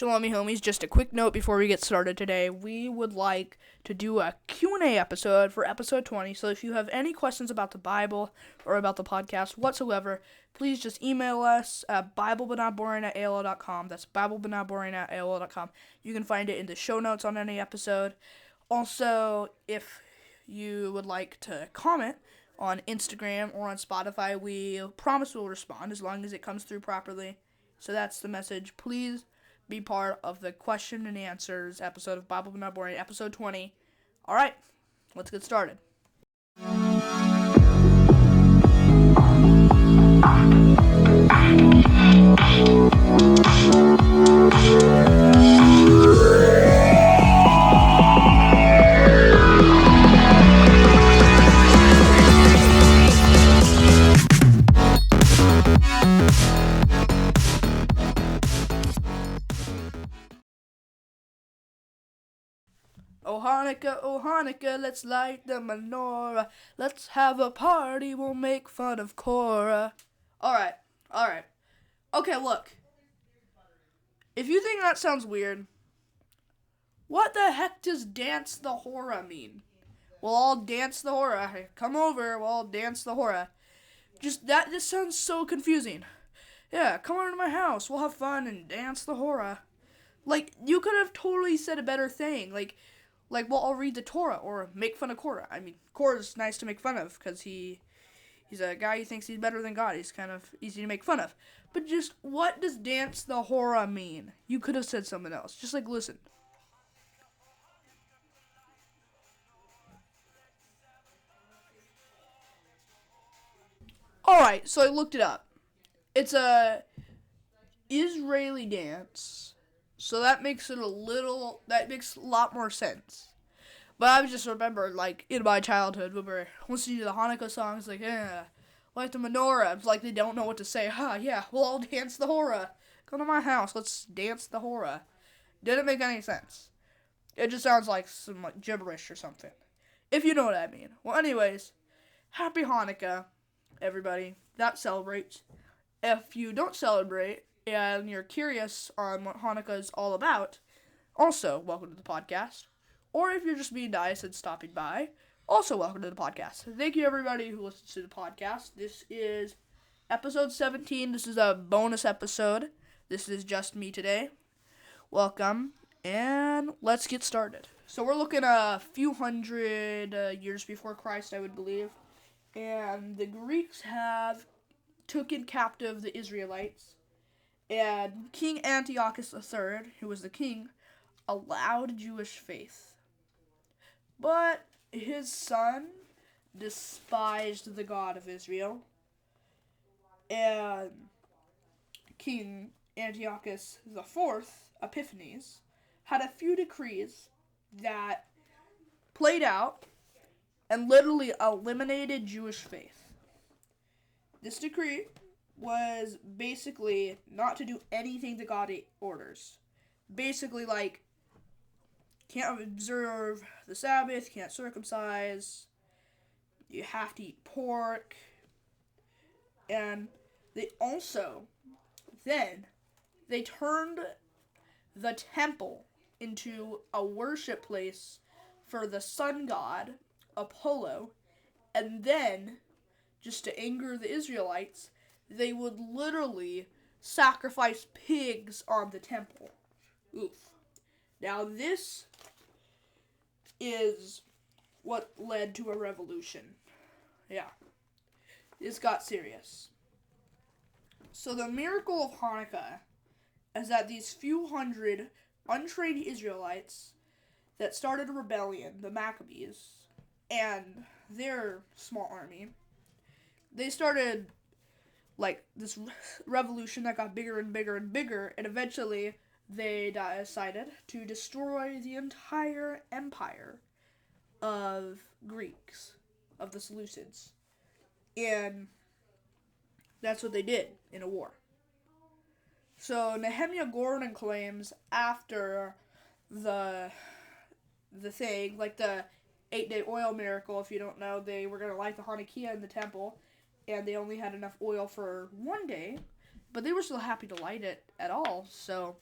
Shalomie Homies, just a quick note before we get started today. We would like to do a Q&A episode for episode 20, so if you have any questions about the Bible or about the podcast whatsoever, please just email us at biblebutnotboring@aol.com. That's biblebutnotboring@aol.com. You can find it in the show notes on any episode. Also, if you would like to comment on Instagram or on Spotify, we promise we'll respond as long as it comes through properly. So that's the message. Please be part of the question and answers episode of Bible But Not Boring, episode 20. All right, let's get started. Oh Hanukkah, let's light the menorah. Let's have a party, we'll make fun of Korah. Alright. Okay, look. If you think that sounds weird, what the heck does dance the hora mean? We'll all dance the hora. Hey, come over, we'll all dance the hora. This sounds so confusing. Yeah, come over to my house, we'll have fun and dance the hora. Like, you could have totally said a better thing. Like, well, I'll read the Torah or make fun of Korah. I mean, Korah's nice to make fun of because he's a guy who thinks he's better than God. He's kind of easy to make fun of. But just, what does dance the hora mean? You could have said something else. Just listen. Alright, so I looked it up. It's a Israeli dance. So that makes a lot more sense. But I just remember, in my childhood, when we're listening to the Hanukkah songs, light the menorah. It's like they don't know what to say. Yeah, we'll all dance the hora. Come to my house, let's dance the hora. Didn't make any sense. It just sounds like some gibberish or something. If you know what I mean. Well, anyways, happy Hanukkah, everybody that celebrates. If you don't celebrate, and you're curious on what Hanukkah is all about, also, welcome to the podcast. Or if you're just being nice and stopping by, also welcome to the podcast. Thank you, everybody who listens to the podcast. This is episode 17. This is a bonus episode. This is just me today. Welcome, and let's get started. So we're looking a few hundred years before Christ, I would believe. And the Greeks have taken captive the Israelites. And King Antiochus III, who was the king, allowed Jewish faith. But his son despised the God of Israel. And King Antiochus IV, Epiphanes, had a few decrees that played out and literally eliminated Jewish faith. This decree was basically not to do anything that God orders. Basically, can't observe the Sabbath, can't circumcise, you have to eat pork, and they turned the temple into a worship place for the sun god, Apollo, and then, just to anger the Israelites, they would literally sacrifice pigs on the temple. Oof. Now this is what led to a revolution. Yeah. This got serious. So the miracle of Hanukkah is that these few hundred untrained Israelites that started a rebellion, the Maccabees, and their small army, they started this revolution that got bigger and bigger and bigger, and eventually they decided to destroy the entire empire of Greeks, of the Seleucids. And that's what they did in a war. So Nehemiah Gordon claims after the thing, the 8-day oil miracle, if you don't know, they were going to light the Hanukkah in the temple, and they only had enough oil for one day, but they were still happy to light it at all. So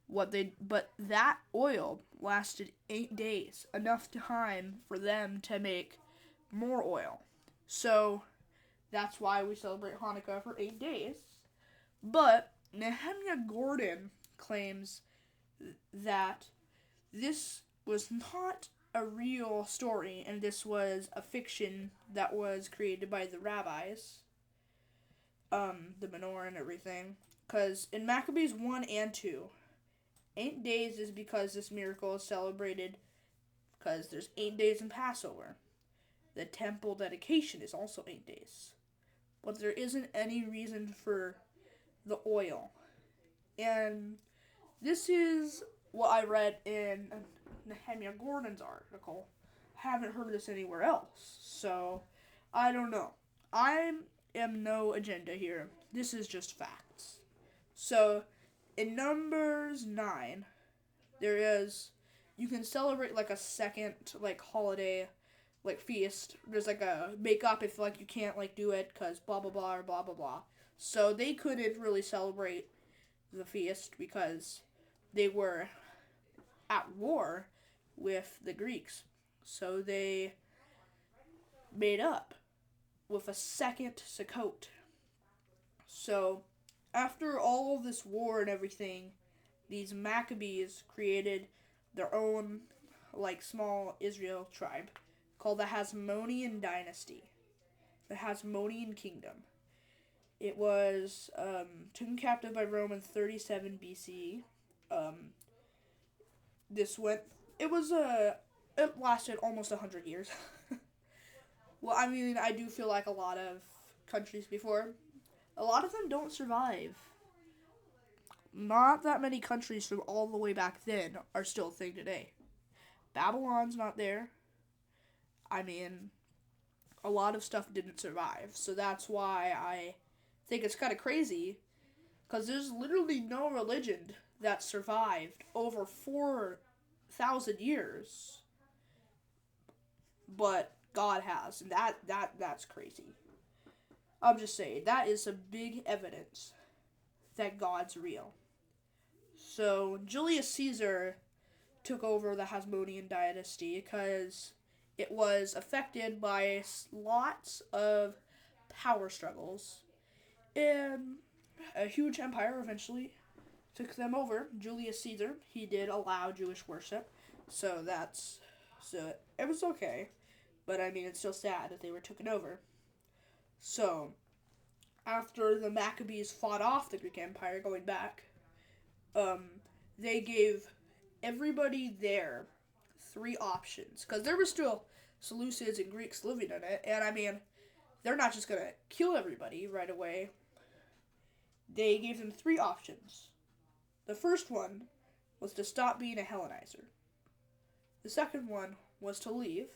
But that oil lasted 8 days, enough time for them to make more oil. So that's why we celebrate Hanukkah for 8 days. But Nehemiah Gordon claims that this was not a real story, and this was a fiction that was created by the rabbis, the menorah and everything. Because in Maccabees 1 and 2, 8 days is because this miracle is celebrated because there's 8 days in Passover. The temple dedication is also 8 days. But there isn't any reason for the oil. And this is what I read in Nehemiah Gordon's article. I haven't heard this anywhere else. So, I don't know. I am no agenda here. This is just facts. So, in Numbers 9, you can celebrate like a second like holiday, like feast. There's like a make up if like you can't like do it because blah blah blah or blah blah blah. So they couldn't really celebrate the feast because they were at war with the Greeks. So they made up with a second Sukkot. So after all of this war and everything, these Maccabees created their own like small Israel tribe called the Hasmonean dynasty, the Hasmonean kingdom. It was taken captive by Rome in 37 BC. It lasted almost 100 years. Well, I mean, I do feel like a lot of countries before, a lot of them don't survive. Not that many countries from all the way back then are still a thing today. Babylon's not there. I mean, a lot of stuff didn't survive. So that's why I think it's kind of crazy. Because there's literally no religion that survived over 4,000 years. But God has. And that's crazy. I'm just saying, that is some big evidence that God's real. So, Julius Caesar took over the Hasmonean dynasty because it was affected by lots of power struggles. And a huge empire eventually took them over. Julius Caesar, he did allow Jewish worship. So it was okay. But I mean, it's still sad that they were taken over. So, after the Maccabees fought off the Greek Empire going back, they gave everybody there 3 options. Because there were still Seleucids and Greeks living in it. And I mean, they're not just going to kill everybody right away. They gave them 3 options. The first one was to stop being a Hellenizer. The second one was to leave.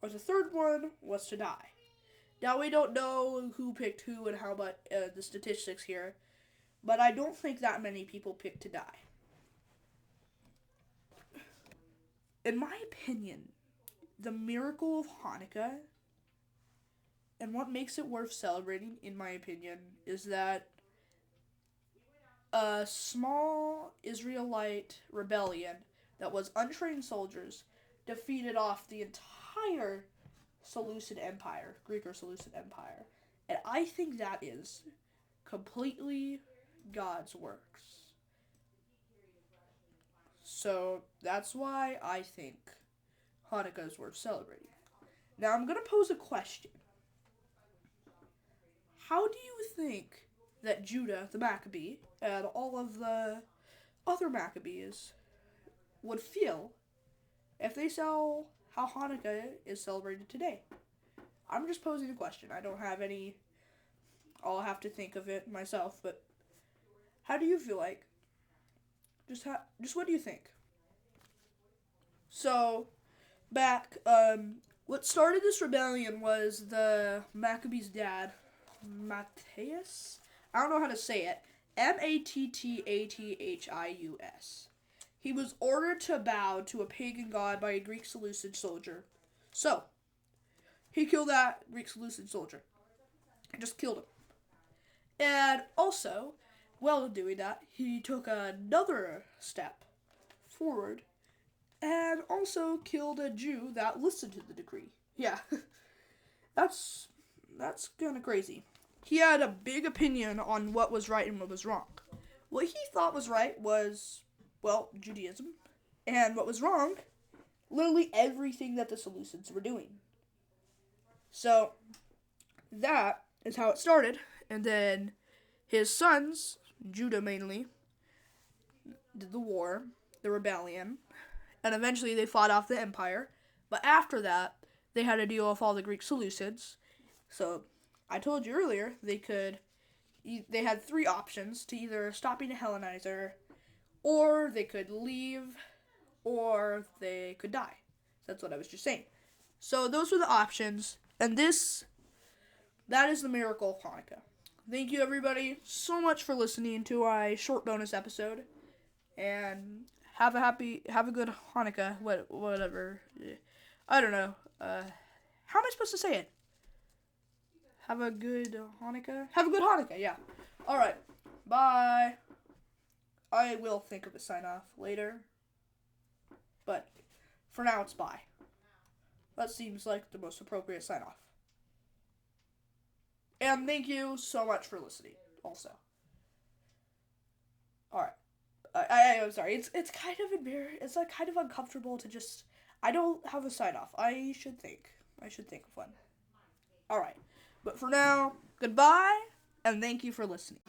Or the third one was to die. Now, we don't know who picked who and how much the statistics here, but I don't think that many people picked to die. In my opinion, the miracle of Hanukkah and what makes it worth celebrating, in my opinion, is that a small Israelite rebellion that was untrained soldiers defeated off the entire Seleucid Empire, Greek or Seleucid Empire. And I think that is completely God's works. So that's why I think Hanukkah is worth celebrating. Now I'm going to pose a question. How do you think that Judah, the Maccabee, and all of the other Maccabees would feel if they saw how Hanukkah is celebrated today? I'm just posing a question. I don't have any... I'll have to think of it myself, but how do you feel like? Just what do you think? So, what started this rebellion was the Maccabees' dad, Matthias? I don't know how to say it. Mattathius. He was ordered to bow to a pagan god by a Greek Seleucid soldier. So, he killed that Greek Seleucid soldier. He just killed him. And also, while doing that, he took another step forward and also killed a Jew that listened to the decree. Yeah, that's kind of crazy. He had a big opinion on what was right and what was wrong. What he thought was right was, well, Judaism, and what was wrong, literally everything that the Seleucids were doing. So that is how it started, and then his sons, Judah mainly, did the war, the rebellion, and eventually they fought off the empire. But after that, they had to deal with all the Greek Seleucids. So I told you earlier, they had three options to either stop being a Hellenizer, or they could leave, or they could die. That's what I was just saying. So those were the options, and that is the miracle of Hanukkah. Thank you, everybody, so much for listening to my short bonus episode, and have a good Hanukkah, whatever. I don't know. How am I supposed to say it? Have a good Hanukkah? Have a good Hanukkah, yeah. Alright, bye. I will think of a sign-off later, but for now it's bye. That seems like the most appropriate sign-off. And thank you so much for listening, also. Alright. I'm sorry. It's kind of embarrassing. It's like kind of uncomfortable to just... I don't have a sign-off. I should think of one. Alright. But for now, goodbye, and thank you for listening.